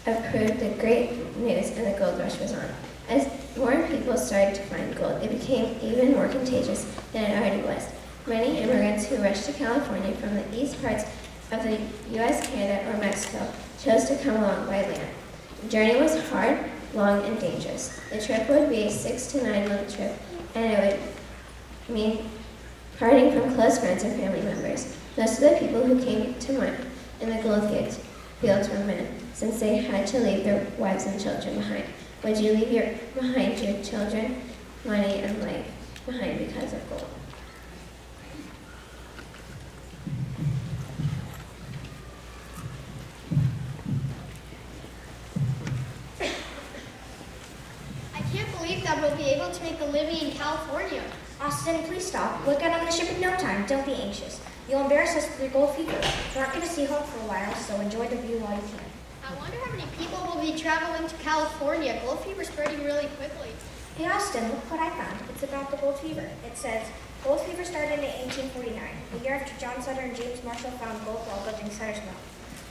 approved the great news and the gold rush was on. As more people started to find gold, it became even more contagious than it already was. Many immigrants who rushed to California from the east parts of the U.S., Canada, or Mexico chose to come along by land. The journey was hard, long, and dangerous. The trip would be a 6 to 9 month trip, and it would mean parting from close friends and family members. Most of the people who came to mine in the gold fields were men, since they had to leave their wives and children behind. Would you leave behind your children, money, and life behind because of gold? I can't believe that we'll be able to make a living in California. Austin, please stop. We'll get on the ship in no time. Don't be anxious. You'll embarrass us with your gold fever. We're not going to see home for a while, so enjoy the view while you can. I wonder how many people will be traveling to California. Gold fever spreading really quickly. Hey, Austin, look what I found. It's about the gold fever. It says, gold fever started in 1849, the year after John Sutter and James Marshall found gold while building Sutter's Mill.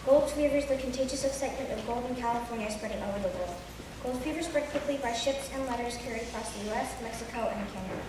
Gold fever is the contagious excitement of gold in California spreading over the world. Gold fever spread quickly by ships and letters carried across the U.S., Mexico, and Canada.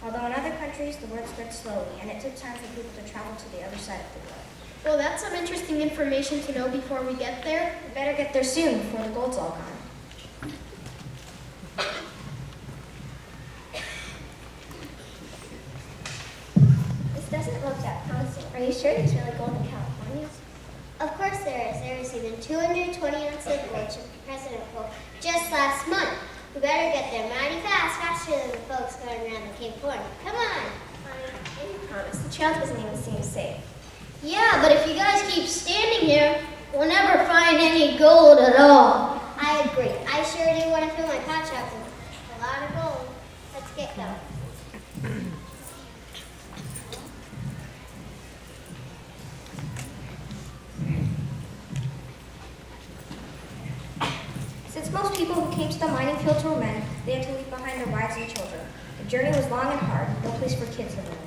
Although in other countries, the word spread slowly, and it took time for people to travel to the other side of the world. Well, that's some interesting information to know before we get there. We better get there soon before the gold's all gone. This doesn't look that promising. Are you sure there's really gold in California? Of course there is. There was even 220 ounces of gold shipped to President Polk just last month. We better get there mighty fast, faster than the folks going around the Cape Horn. Come on. I promise. The trail doesn't even seem safe. Yeah, but if you guys keep standing here, we'll never find any gold at all. I agree. I sure do want to fill my pouch up with a lot of gold. Let's get going. Since most people who came to the mining fields were men, they had to leave behind their wives and children. The journey was long and hard, no place for kids and women.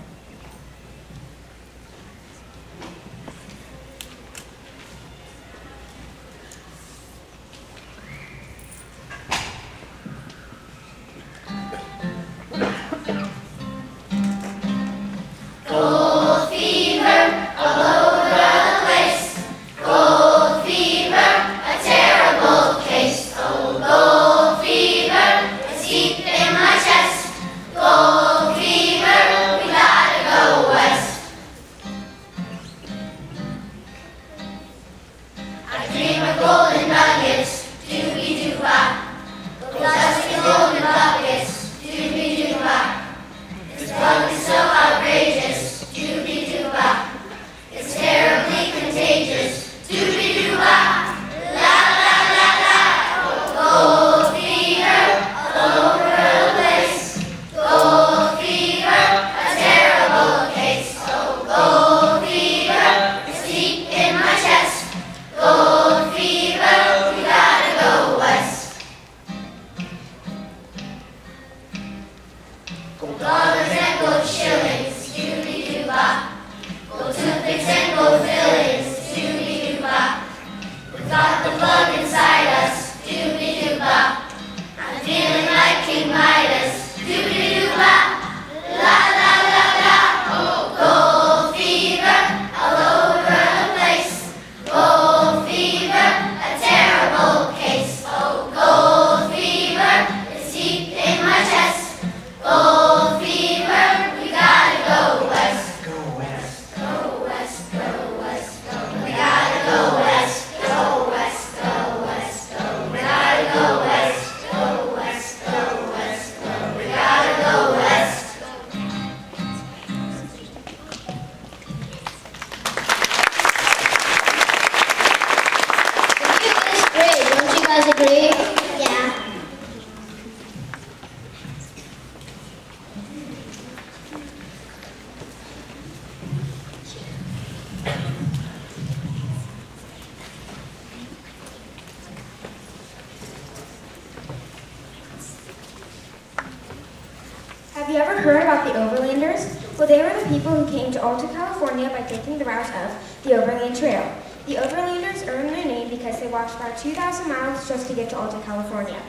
Have you ever heard about the Overlanders? Well, they were the people who came to Alta, California by taking the route of the Overland Trail. The overlanders earned their name because they walked about 2,000 miles just to get to Alta, California.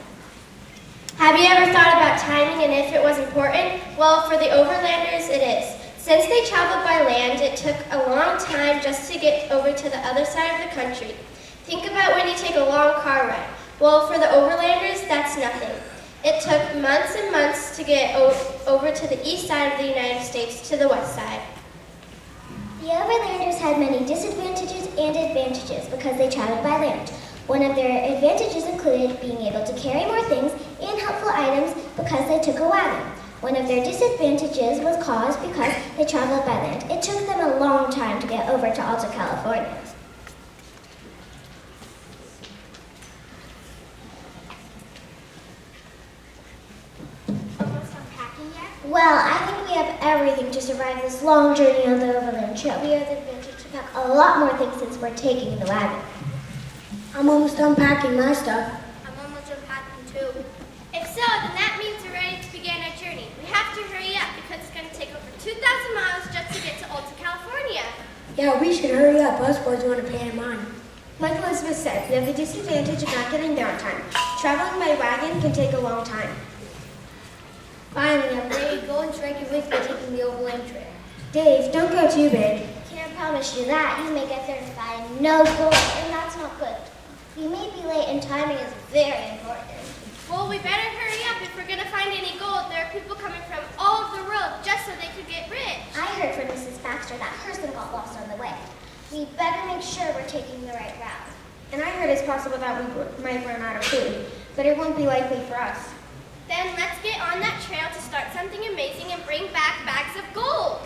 Have you ever thought about timing and if it was important? Well, for the overlanders, it is. Since they traveled by land, it took a long time just to get over to the other side of the country. Think about when you take a long car ride. Well, for the overlanders, that's nothing. It took months and months to get over to the east side of the United States to the west side. The overlanders had many disadvantages and advantages because they traveled by land. One of their advantages included being able to carry more things and helpful items because they took a wagon. One of their disadvantages was caused because they traveled by land. It took them a long time to get over to Alta California. Almost unpacking yet? Well, I think we have everything to survive this long journey on the overland trail. We have the advantage to pack a lot more things since we're taking the wagon. I'm almost unpacking my stuff. I'm almost unpacking too. If so, then that means we're ready to begin our journey. We have to hurry up because it's going to take over 2,000 miles just to get to Alta, California. Yeah, we should hurry up. Us boys want to pay him on. Like Elizabeth said, we have the disadvantage of not getting downtime. Traveling by wagon can take a long time. Finally, I'm ready to go and strike it with me taking the overland trail. Dave, don't go too big. Can't promise you that. You may get there to find no gold, and that's not good. You may be late, and timing is very important. Well, we better hurry up if we're going to find any gold. There are people coming from all over the world just so they could get rich. I heard from Mrs. Baxter that Herson got lost on the way. We better make sure we're taking the right route. And I heard it's possible that we might run out of food, but it won't be likely for us. Then let's get on that trail to start something amazing and bring back bags of gold.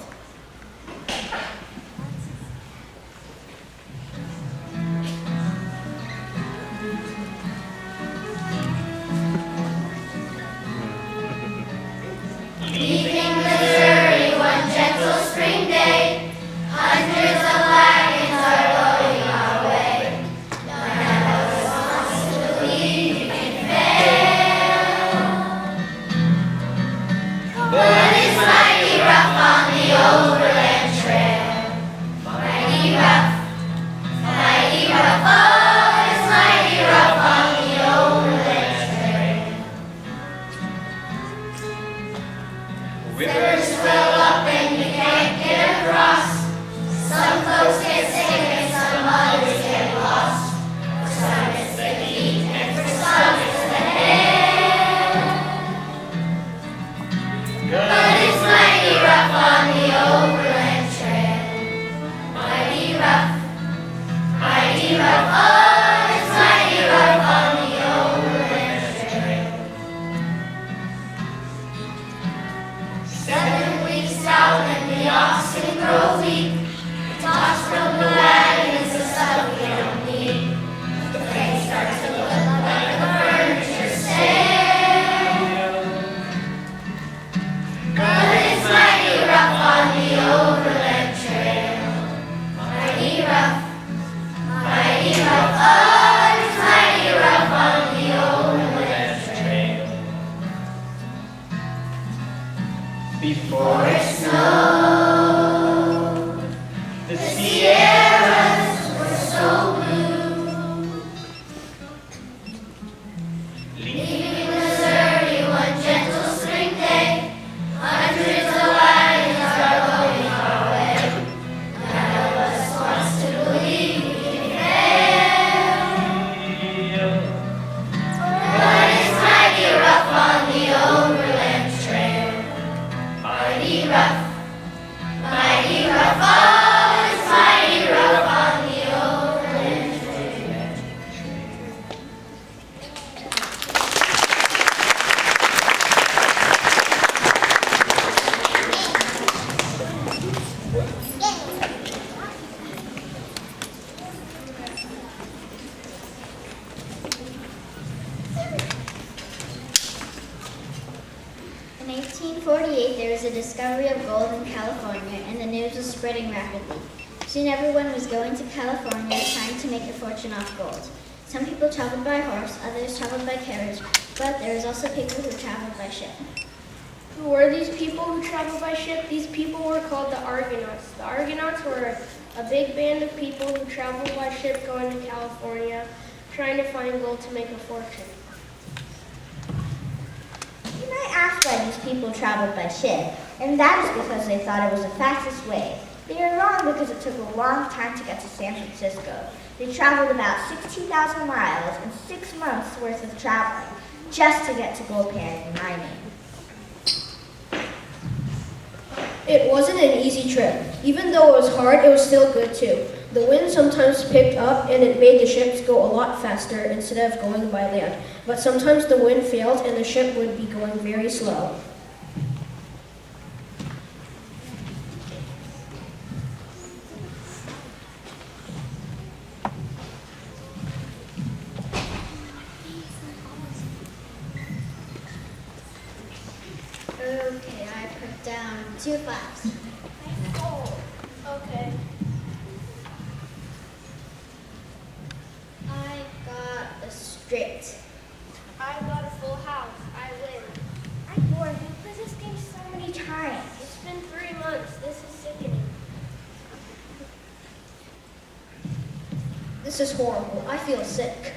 Leaving Missouri one gentle spring day, hundreds of wagons are going our way. None of us wants to believe you can fail, but it's mighty rough on the overland trail. Mighty rough, oh, it's mighty rough on the overland trail. Rivers swell up and you can't get across. Some folks get sick and some others get lost. For some it's the heat and for some it's the hail. But it's mighty rough on the overland trail. Mighty rough, oh, it's mighty rough on the overland trail. 7 weeks out and the oxen grow weak. Tossed from the wagons the stuff we don't need. The thing starts to look like a furniture sale. But it's mighty rough on the overland trail. Mighty rough, oh, it's mighty rough on the overland trail. Before it snowed, the Sierras were so blue. Leaving Missouri one gentle spring day, hundreds of wagons are going our way. None of us wants to believe we can fail, but it's mighty rough on the overland trail. Mighty rough, oh, it's mighty rough on the overland trail. In 1848, there was a discovery of gold in California, and the news was spreading rapidly. Soon everyone was going to California trying to make a fortune off gold. Some people traveled by horse, others traveled by carriage, but there was also people who traveled by ship. Who were these people who traveled by ship? These people were called the Argonauts. The Argonauts were A big band of people who travel by ship going to California, trying to find gold to make a fortune. You might ask why these people traveled by ship, and that is because they thought it was the fastest way. They are wrong because it took a long time to get to San Francisco. They traveled about 16,000 miles and 6 months worth of traveling just to get to gold pan mining. It wasn't an easy trip. Even though it was hard, it was still good too. The wind sometimes picked up and it made the ships go a lot faster instead of going by land. But sometimes the wind failed and the ship would be going very slow. Okay, I put down 2 5s. Okay. I got a straight. I got a full house. I win. I'm bored. We played this game so many times. It's been 3 months. This is sickening. This is horrible. I feel sick.